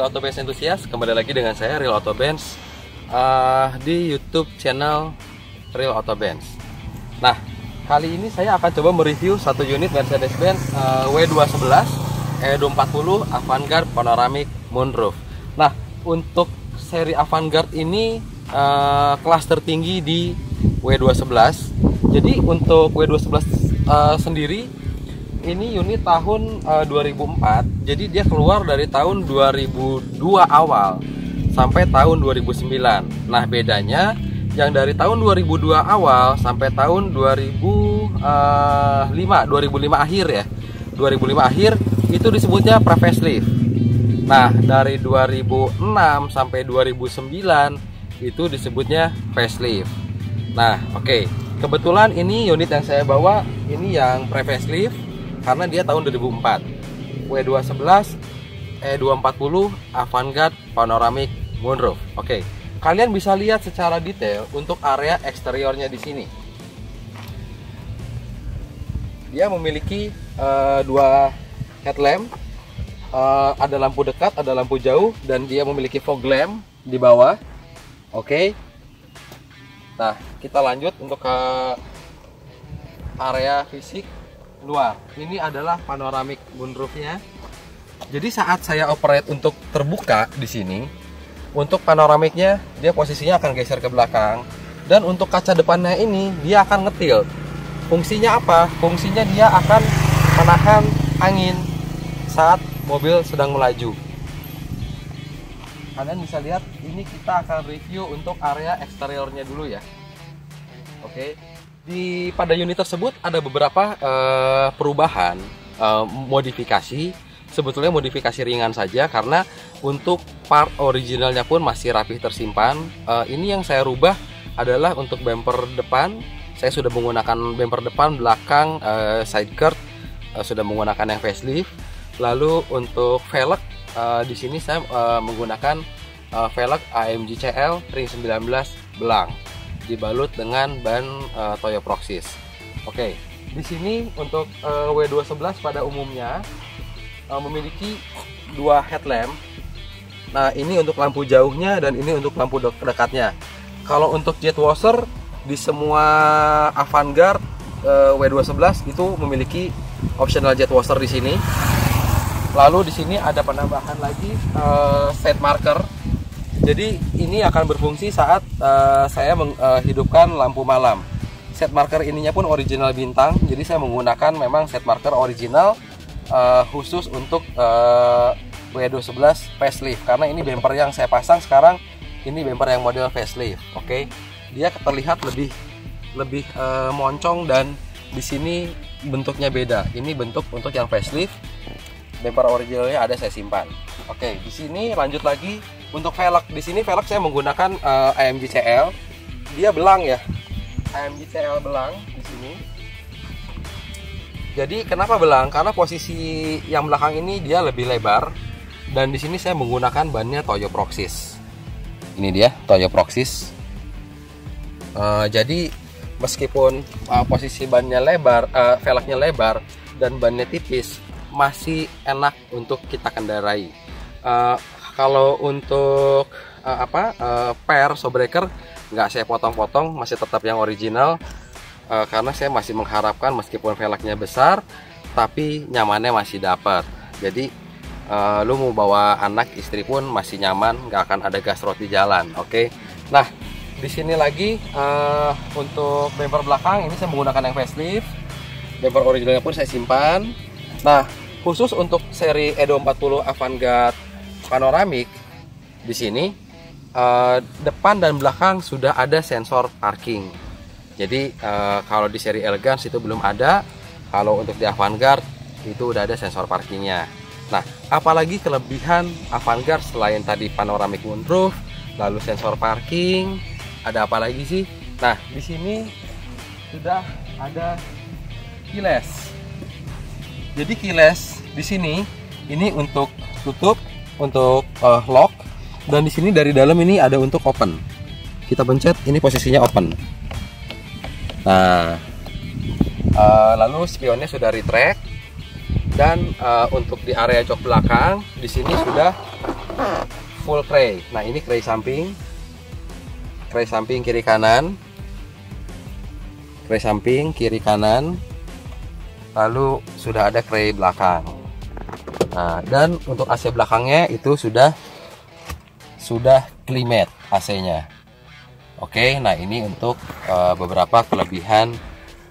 Auto Benz Enthusiast, kembali lagi dengan saya Real Auto Benz di YouTube channel Real Auto Benz. Nah, kali ini saya akan coba mereview satu unit Mercedes-Benz W211 E240 Avantgarde Panoramic Moonroof. Nah, untuk seri Avantgarde ini kelas tertinggi di W211. Jadi untuk W211 sendiri ini unit tahun 2004. Jadi dia keluar dari tahun 2002 awal sampai tahun 2009. Nah, bedanya yang dari tahun 2002 awal sampai tahun 2005 akhir ya. 2005 akhir itu disebutnya pre-facelift. Nah, dari 2006 sampai 2009 itu disebutnya facelift. Nah, oke. Kebetulan ini unit yang saya bawa ini yang pre-facelift karena dia tahun 2004. W211 E240 Avantgarde Panoramic Moonroof. Oke. Kalian bisa lihat secara detail untuk area eksteriornya di sini. Dia memiliki dua headlamp, ada lampu dekat, ada lampu jauh, dan dia memiliki fog lamp di bawah. Oke. Nah, kita lanjut untuk ke area fisik luar. Ini adalah panoramic moonroofnya. Jadi saat saya operate untuk terbuka di sini, untuk panoramiknya dia posisinya akan geser ke belakang, dan untuk kaca depannya ini dia akan ngetilt. Fungsinya apa? Fungsinya dia akan menahan angin saat mobil sedang melaju. Kalian bisa lihat, ini kita akan review untuk area eksteriornya dulu ya. Oke. Pada unit tersebut ada beberapa perubahan, modifikasi. Sebetulnya modifikasi ringan saja, karena untuk part originalnya pun masih rapih tersimpan. Ini yang saya rubah adalah untuk bumper depan. Saya sudah menggunakan bumper depan, belakang, side curd sudah menggunakan yang facelift. Lalu untuk velg di sini saya menggunakan velg AMG CL ring 19 belang, dibalut dengan ban Toyo Proxys. Oke, di sini untuk W211 pada umumnya memiliki dua headlamp. Nah, ini untuk lampu jauhnya dan ini untuk lampu dekatnya. Kalau untuk jet washer di semua Avantgarde W211 itu memiliki optional jet washer di sini. Lalu di sini ada penambahan lagi set marker. Jadi ini akan berfungsi saat saya menghidupkan lampu malam. Set marker ininya pun original bintang. Jadi saya menggunakan memang set marker original khusus untuk W211 facelift. Karena ini bumper yang saya pasang sekarang, ini bumper yang model facelift. Oke, dia terlihat lebih moncong, dan di sini bentuknya beda. Ini bentuk untuk yang facelift. Bumper originalnya ada saya simpan. Oke, di sini lanjut lagi untuk velg. Di sini velg saya menggunakan AMG CL. Dia belang ya. AMG CL belang di sini. Jadi kenapa belang? Karena posisi yang belakang ini dia lebih lebar, dan di sini saya menggunakan bannya Toyo Proxys. Ini dia Toyo Proxys. Jadi meskipun posisi bannya lebar, velgnya lebar dan bannya tipis, masih enak untuk kita kendarai. Kalau untuk per shockbreaker nggak saya potong-potong, masih tetap yang original, karena saya masih mengharapkan meskipun velgnya besar tapi nyamannya masih dapat. Jadi lu mau bawa anak istri pun masih nyaman, nggak akan ada gasrot di jalan. Oke. Nah, di sini lagi untuk bumper belakang ini saya menggunakan yang facelift. Bumper originalnya pun saya simpan. Nah, khusus untuk seri E240 Avantgarde Panoramic di sini depan dan belakang sudah ada sensor parking. Jadi kalau di seri Elegance itu belum ada. Kalau untuk di Avantgarde itu udah ada sensor parkingnya. Nah, apalagi kelebihan Avantgarde selain tadi panoramic moonroof, lalu sensor parking, ada apa lagi sih? Nah, di sini sudah ada keyless. Jadi keyless di sini ini untuk tutup, untuk lock, dan di sini dari dalam ini ada untuk open. Kita pencet, ini posisinya open. Nah, lalu spionnya sudah retract, dan untuk di area jok belakang di sini sudah full cray. Nah, ini cray samping kiri kanan, cray samping kiri kanan, lalu sudah ada cray belakang. Nah, dan untuk AC belakangnya itu sudah climate AC-nya. Oke, nah ini untuk beberapa kelebihan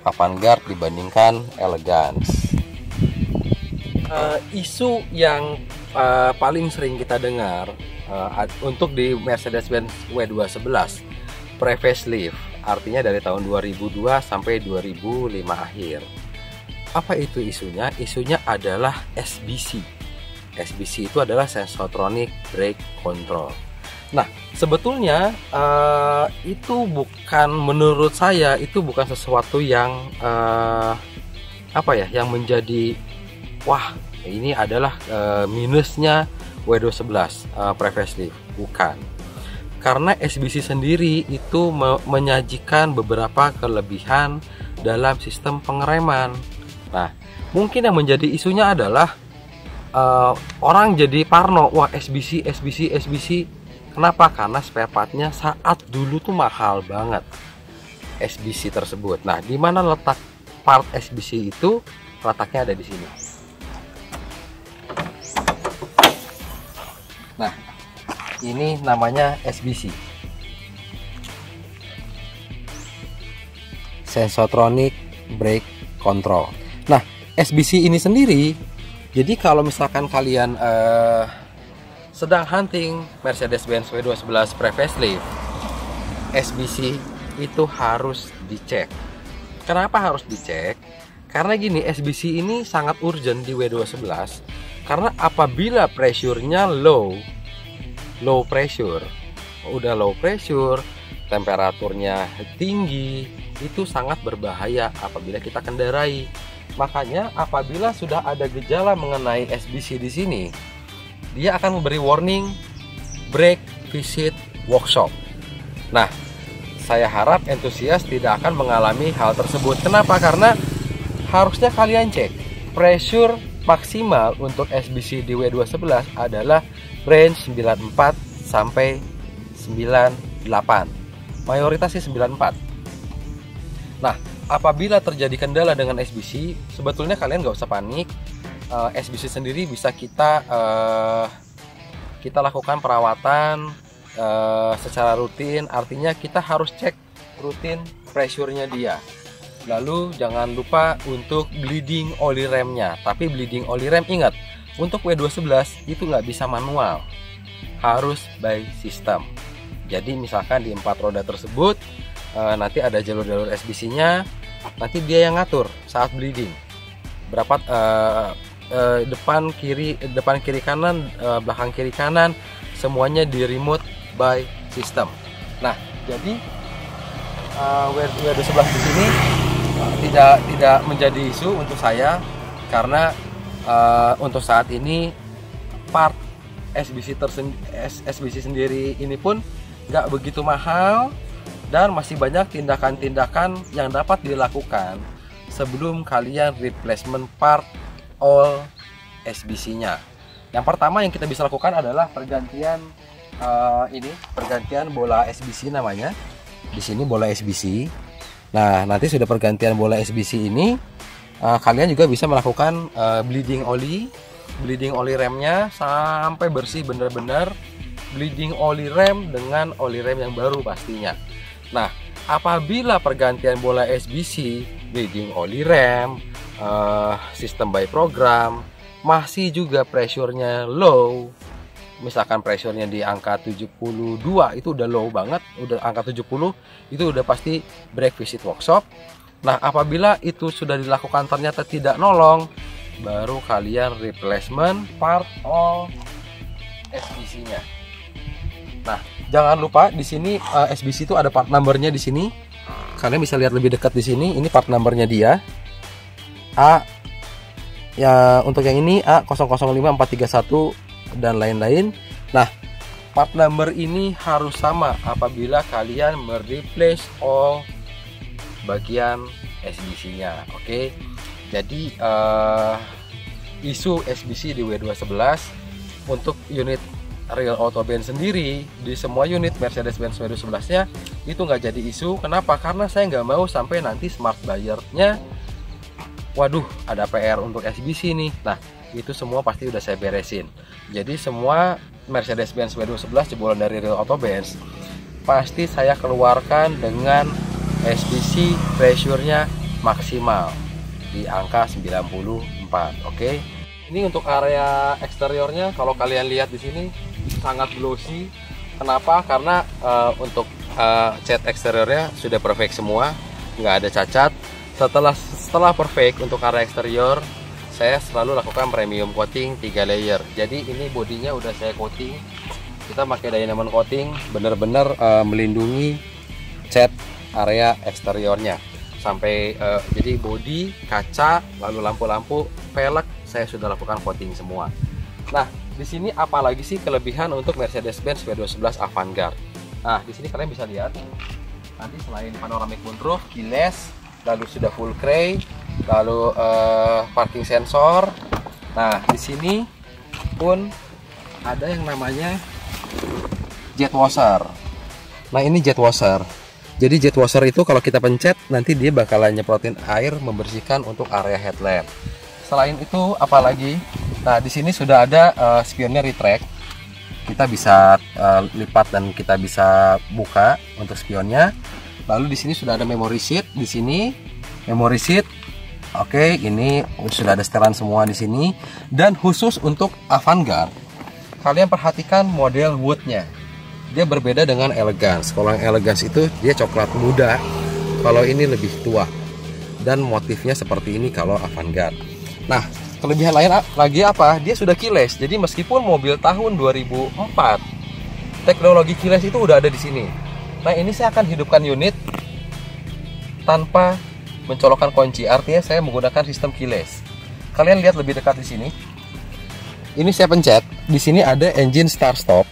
Avantgarde dibandingkan Elegance. Isu yang paling sering kita dengar untuk di Mercedes-Benz W211 pre-facelift, artinya dari tahun 2002 sampai 2005 akhir. Apa itu isunya? Isunya adalah SBC. SBC itu adalah Sensotronic Brake Control. Nah, sebetulnya itu bukan, menurut saya itu bukan sesuatu yang yang menjadi wah ini adalah minusnya W211 pre-facelift. Bukan, karena SBC sendiri itu menyajikan beberapa kelebihan dalam sistem pengereman. Nah, mungkin yang menjadi isunya adalah orang jadi parno, wah SBC. Kenapa? Karena spare partnya saat dulu tuh mahal banget SBC tersebut. Nah, di mana letak part SBC itu? Letaknya ada di sini. Nah, ini namanya SBC, Sensotronic Brake Control. Nah, SBC ini sendiri, jadi kalau misalkan kalian sedang hunting Mercedes-Benz W211 pre-facelift, SBC itu harus dicek. Kenapa harus dicek? Karena gini, SBC ini sangat urgent di W211, karena apabila pressure-nya low pressure, udah low pressure, temperaturnya tinggi, itu sangat berbahaya apabila kita kendarai. Makanya apabila sudah ada gejala mengenai SBC di sini, dia akan memberi warning brake visit workshop. Nah, saya harap entusias tidak akan mengalami hal tersebut. Kenapa? Karena harusnya kalian cek pressure maksimal untuk SBC di W211 adalah range 94 sampai 98. Mayoritasnya 94. Nah, apabila terjadi kendala dengan SBC, sebetulnya kalian nggak usah panik. SBC sendiri bisa kita lakukan perawatan secara rutin. Artinya kita harus cek rutin pressure-nya dia. Lalu jangan lupa untuk bleeding oli remnya. Tapi bleeding oli rem, ingat, untuk W211 itu nggak bisa manual, harus by system. Jadi misalkan di 4 roda tersebut nanti ada jalur-jalur SBC-nya, nanti dia yang ngatur saat bleeding berapa depan kiri kanan, belakang kiri kanan, semuanya di remote by system. Nah, jadi W211 di sini tidak menjadi isu untuk saya, karena untuk saat ini part SBC sendiri ini pun nggak begitu mahal, dan masih banyak tindakan-tindakan yang dapat dilakukan sebelum kalian replacement part all SBC-nya. Yang pertama yang kita bisa lakukan adalah pergantian pergantian bola SBC namanya. Di sini bola SBC. Nah, nanti sudah pergantian bola SBC ini, kalian juga bisa melakukan bleeding oli remnya sampai bersih benar-benar bleeding oli rem dengan oli rem yang baru pastinya. Nah, apabila pergantian bola SBC, bleeding oli rem, sistem by program, masih juga pressure-nya low, misalkan pressure-nya di angka 72 itu udah low banget, udah angka 70 itu udah pasti brake visit workshop. Nah, apabila itu sudah dilakukan ternyata tidak nolong, baru kalian replacement part all SBC-nya. Nah, jangan lupa di sini SBC itu ada part number-nya di sini. Kalian bisa lihat lebih dekat di sini. Ini part number-nya dia. Untuk yang ini A005431 dan lain-lain. Nah, part number ini harus sama apabila kalian mereplace all bagian SBC-nya. Oke. Jadi isu SBC di W211 untuk unit real auto band sendiri di semua unit Mercedes-Benz W11-nya itu nggak jadi isu. Kenapa? Karena saya nggak mau sampai nanti smart buyer-nya, waduh ada PR untuk SBC nih. Nah itu semua pasti udah saya beresin. Jadi semua Mercedes-Benz W11 jebolan dari real auto Benz pasti saya keluarkan dengan SBC pressure-nya maksimal di angka 94. Oke. Ini untuk area eksteriornya, kalau kalian lihat di sini sangat glossy. Kenapa? Karena untuk cat eksteriornya sudah perfect semua, nggak ada cacat. Setelah perfect untuk area eksterior, saya selalu lakukan premium coating 3 layer. Jadi ini bodinya udah saya coating. Kita pakai diamond coating, bener-bener melindungi cat area eksteriornya sampai jadi bodi, kaca, lalu lampu-lampu, velg saya sudah lakukan coating semua. Nah, di sini apalagi sih kelebihan untuk Mercedes-Benz W11 Avantgarde? Nah, di sini kalian bisa lihat nanti selain panoramic moonroof, keyless, lalu sudah full cray, lalu parking sensor. Nah, di sini pun ada yang namanya jet washer. Nah, ini jet washer. Jadi jet washer itu kalau kita pencet nanti dia bakalan nyemprotin air membersihkan untuk area headlamp. Selain itu apalagi? Nah, di sini sudah ada spionnya retract. Kita bisa lipat dan kita bisa buka untuk spionnya. Lalu di sini sudah ada memory seat. Di sini memory seat. Oke, ini sudah ada setelan semua di sini. Dan khusus untuk Avantgarde, kalian perhatikan model woodnya. Dia berbeda dengan Elegance. Kalau yang Elegance itu dia coklat muda, kalau ini lebih tua. Dan motifnya seperti ini kalau Avantgarde. Nah, kelebihan lain lagi apa? Dia sudah keyless. Jadi meskipun mobil tahun 2004, teknologi keyless itu udah ada di sini. Nah, ini saya akan hidupkan unit tanpa mencolokkan kunci. Artinya saya menggunakan sistem keyless. Kalian lihat lebih dekat di sini. Ini saya pencet. Di sini ada engine start stop.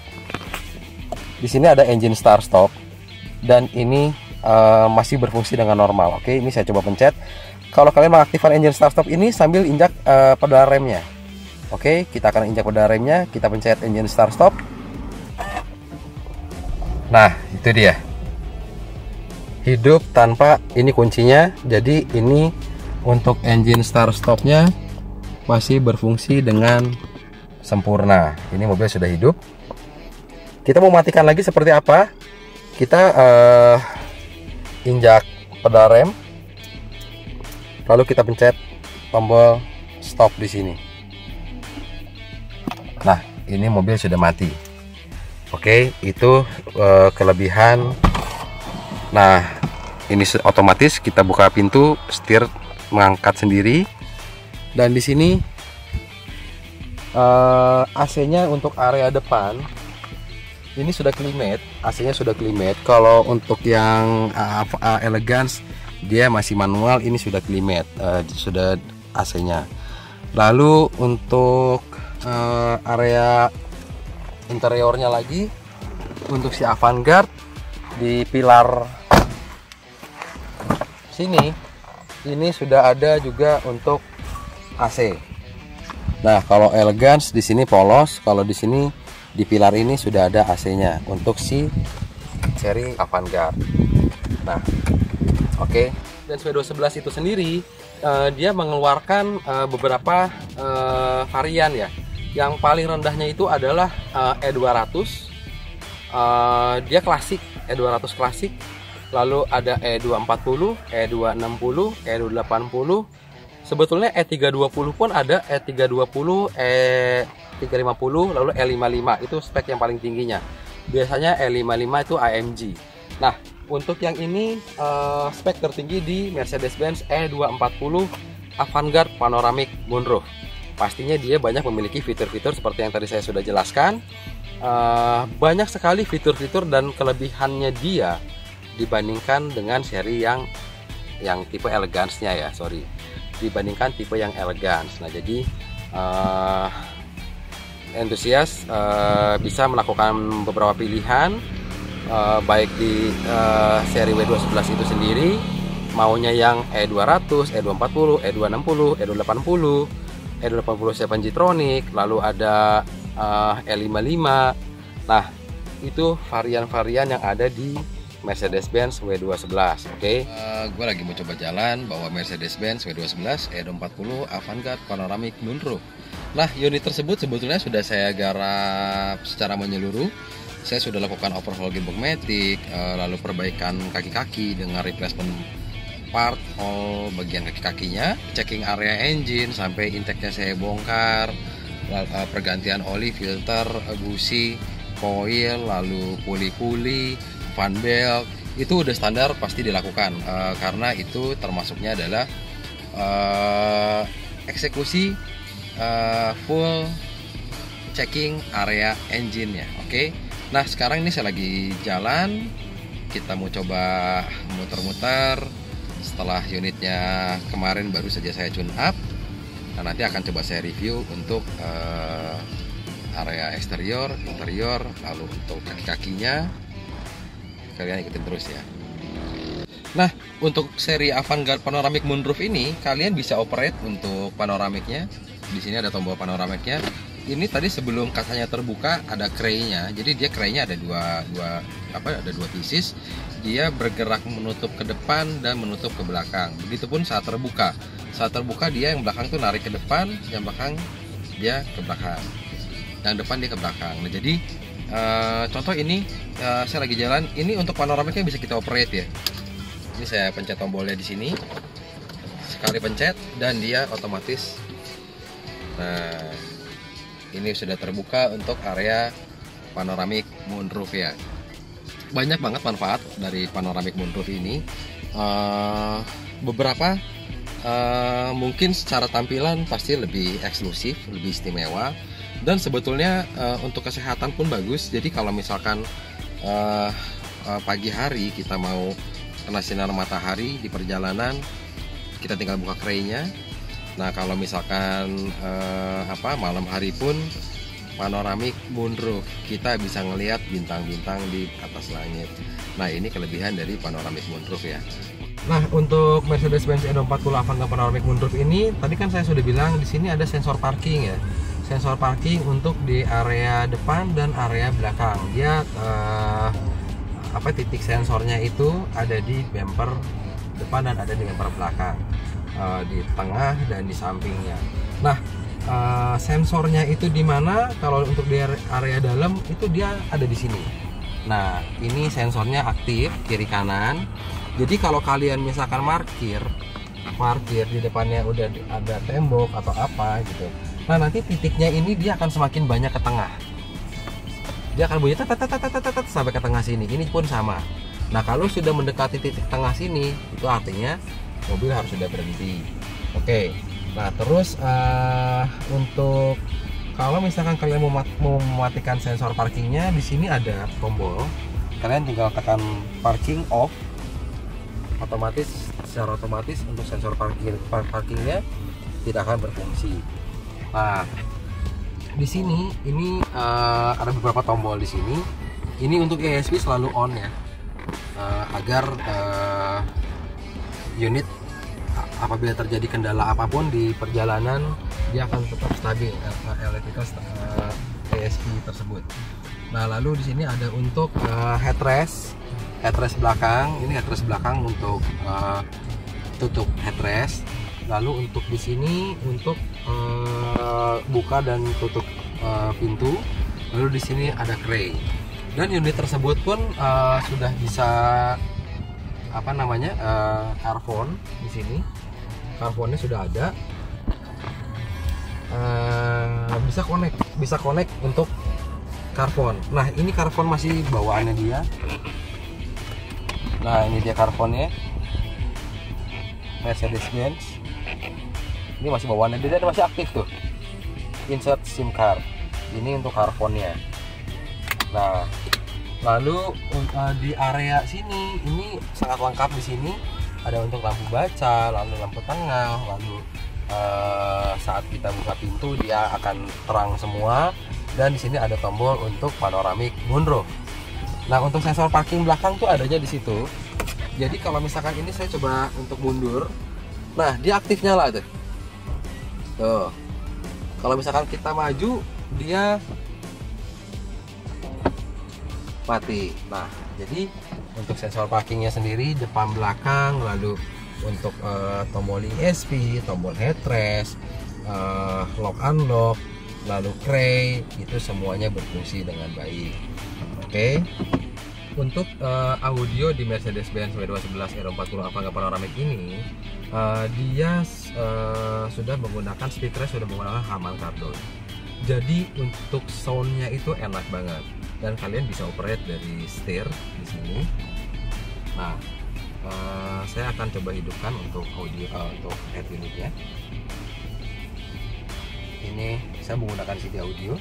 Di sini ada engine start stop. Dan ini masih berfungsi dengan normal. Oke, ini saya coba pencet. Kalau kalian mengaktifkan engine start stop ini sambil injak pedal remnya. Oke, kita akan injak pedal remnya. Kita pencet engine start stop. Nah, itu dia. Hidup tanpa ini kuncinya. Jadi ini untuk engine start stopnya masih berfungsi dengan sempurna. Ini mobil sudah hidup. Kita mau matikan lagi seperti apa? Kita injak pedal rem, lalu kita pencet tombol stop di sini. Nah, ini mobil sudah mati. Oke, itu kelebihan. Nah, ini otomatis kita buka pintu, setir mengangkat sendiri. Dan di sini AC-nya untuk area depan ini sudah climate, AC-nya sudah climate. Kalau untuk yang Elegance dia masih manual, ini sudah climate, sudah AC-nya. Lalu untuk area interiornya lagi, untuk si Avantgarde di pilar sini ini sudah ada juga untuk AC. Nah, kalau Elegance di sini polos, kalau di sini di pilar ini sudah ada AC-nya untuk si seri Avantgarde. Nah, oke. Dan W11 itu sendiri dia mengeluarkan beberapa varian ya. Yang paling rendahnya itu adalah E200. Dia klasik, E200 klasik. Lalu ada E240, E260, E280. Sebetulnya E320 pun ada, E320, E350, lalu E55 itu spek yang paling tingginya. Biasanya E55 itu AMG. Nah, untuk yang ini spek tertinggi di Mercedes-Benz E240 Avantgarde Panoramic Moonroof. Pastinya dia banyak memiliki fitur-fitur seperti yang tadi saya sudah jelaskan. Banyak sekali fitur-fitur dan kelebihannya dia dibandingkan dengan seri yang tipe Elegance-nya ya, sorry. Dibandingkan tipe yang Elegance. Nah, jadi entusias bisa melakukan beberapa pilihan, baik di seri W211 itu sendiri, maunya yang E200, E240, E260, E280, E280 7G Tronic, lalu ada E55. Nah, itu varian-varian yang ada di Mercedes-Benz W211. Oke. Gue lagi mau coba jalan bawa Mercedes-Benz W211 E240 Avantgarde Panoramic Moonroof. Nah, unit tersebut sebetulnya sudah saya garap secara menyeluruh. Saya sudah lakukan overhaul gimbal matic, lalu perbaikan kaki-kaki dengan replacement part all bagian kaki-kakinya, checking area engine sampai intake-nya saya bongkar, pergantian oli, filter, busi, koil, lalu puli-puli, fan belt, itu udah standar pasti dilakukan, karena itu termasuknya adalah eksekusi full checking area engine-nya. Oke. Nah, sekarang ini saya lagi jalan, kita mau coba muter-muter. Setelah unitnya kemarin baru saja saya tune up. Nah, nanti akan coba saya review untuk area eksterior, interior, lalu untuk kaki-kakinya. Kalian ikutin terus ya. Nah, untuk seri Avantgarde Panoramic Moonroof ini kalian bisa operate untuk panoramiknya. Di sini ada tombol panoramiknya. Ini tadi sebelum kacanya terbuka ada kray-nya. Jadi dia kray-nya ada dua pieces. Dia bergerak menutup ke depan dan menutup ke belakang. Begitupun saat terbuka. Saat terbuka dia yang belakang tuh narik ke depan, yang belakang dia ke belakang. Yang depan dia ke belakang. Nah, jadi contoh ini saya lagi jalan. Ini untuk panoramiknya bisa kita operate ya. Ini saya pencet tombolnya di sini. Sekali pencet dan dia otomatis. Nah, ini sudah terbuka untuk area panoramic moonroof ya. Banyak banget manfaat dari panoramic moonroof ini. Beberapa mungkin secara tampilan pasti lebih eksklusif, lebih istimewa. Dan sebetulnya untuk kesehatan pun bagus. Jadi kalau misalkan pagi hari kita mau kena sinar matahari di perjalanan, kita tinggal buka kray-nya. Nah, kalau misalkan malam hari pun panoramic moonroof, kita bisa ngelihat bintang-bintang di atas langit. Nah, ini kelebihan dari panoramic moonroof ya. Nah, untuk Mercedes-Benz E240 Avantgarde Panoramic Moonroof ini, tadi kan saya sudah bilang di sini ada sensor parking ya. Sensor parking untuk di area depan dan area belakang. Dia titik sensornya itu ada di bumper depan dan ada di bumper belakang. Di tengah dan di sampingnya. Nah, sensornya itu di mana? Kalau untuk di area dalam itu dia ada di sini. Nah, ini sensornya aktif kiri kanan. Jadi kalau kalian misalkan parkir di depannya udah ada tembok atau apa gitu. Nah, nanti titiknya ini dia akan semakin banyak ke tengah. Dia akan bunyi sampai ke tengah sini. Ini pun sama. Nah, kalau sudah mendekati titik tengah sini, itu artinya mobil harus sudah berhenti. Oke. Nah, terus untuk kalau misalkan kalian mau mematikan sensor parkingnya, di sini ada tombol. Kalian tinggal tekan parking off. Secara otomatis untuk sensor parkingnya tidak akan berfungsi. Nah, di sini ini ada beberapa tombol di sini. Ini untuk ESP selalu on ya, agar unit apabila terjadi kendala apapun di perjalanan dia akan tetap stabil, electrical ESP tersebut. Nah, lalu di sini ada untuk headrest belakang. Ini headrest belakang untuk tutup headrest. Lalu untuk di sini untuk buka dan tutup pintu. Lalu di sini ada kray. Dan unit tersebut pun sudah bisa karbon di sini. Karbonnya sudah ada. Bisa connect untuk karbon. Nah, ini karbon masih bawaannya dia. Nah, ini dia karbonnya Mercedes-Benz. Ini masih bawaannya dia, masih aktif tuh. Insert SIM card. Ini untuk karbonnya. Nah, lalu di area sini ini sangat lengkap di sini. Ada untuk lampu baca, lalu lampu tengah, lalu saat kita buka pintu dia akan terang semua. Dan di sini ada tombol untuk panoramic moonroof. Nah, untuk sensor parking belakang tuh adanya di situ. Jadi kalau misalkan ini saya coba untuk mundur, nah dia aktif nyala tuh. Tuh. Kalau misalkan kita maju, dia mati. Nah, jadi untuk sensor parkingnya sendiri depan belakang, lalu untuk tombol ESP, tombol headrest, lock unlock, lalu cray, itu semuanya berfungsi dengan baik. Oke. Untuk audio di Mercedes-Benz W211 R40 Avanga Panoramic ini, dia sudah menggunakan speakernya, sudah menggunakan Harman Kardon. Jadi untuk soundnya itu enak banget, dan kalian bisa operate dari setir di sini. Nah, saya akan coba hidupkan untuk audio, untuk head unitnya. Ini saya menggunakan CD audio.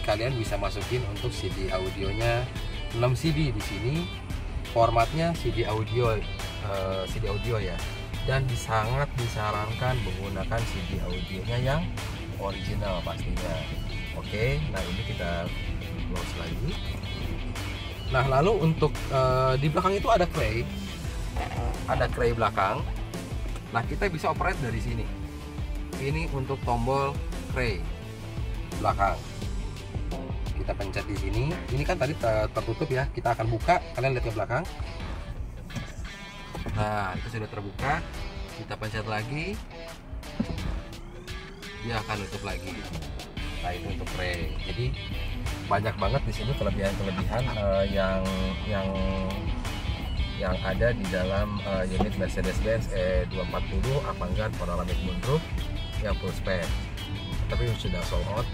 Kalian bisa masukin untuk CD audionya 6 CD di sini. Formatnya CD audio ya. Dan sangat disarankan menggunakan CD audionya yang original pastinya. Oke, nah ini kita close lagi. Nah, lalu untuk di belakang itu ada cray belakang. Nah, kita bisa operate dari sini. Ini untuk tombol cray belakang. Kita pencet di sini. Ini kan tadi tertutup ya. Kita akan buka. Kalian lihat ke belakang. Nah, itu sudah terbuka. Kita pencet lagi. Dia akan tutup lagi. Nah, itu untuk cray. Jadi banyak banget di sini kelebihan-kelebihan yang ada di dalam unit Mercedes-Benz E240 Avanga Panoramic Moonroof yang full spec. Tapi sudah sold out.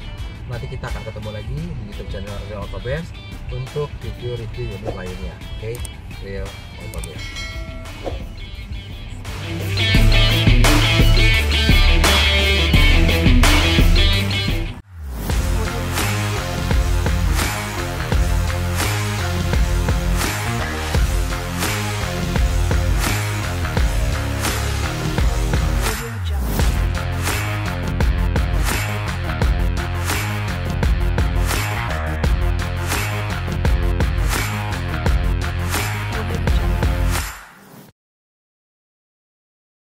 Nanti kita akan ketemu lagi di YouTube channel Real Auto Bears untuk review unit lainnya. Oke, Real Auto Bears.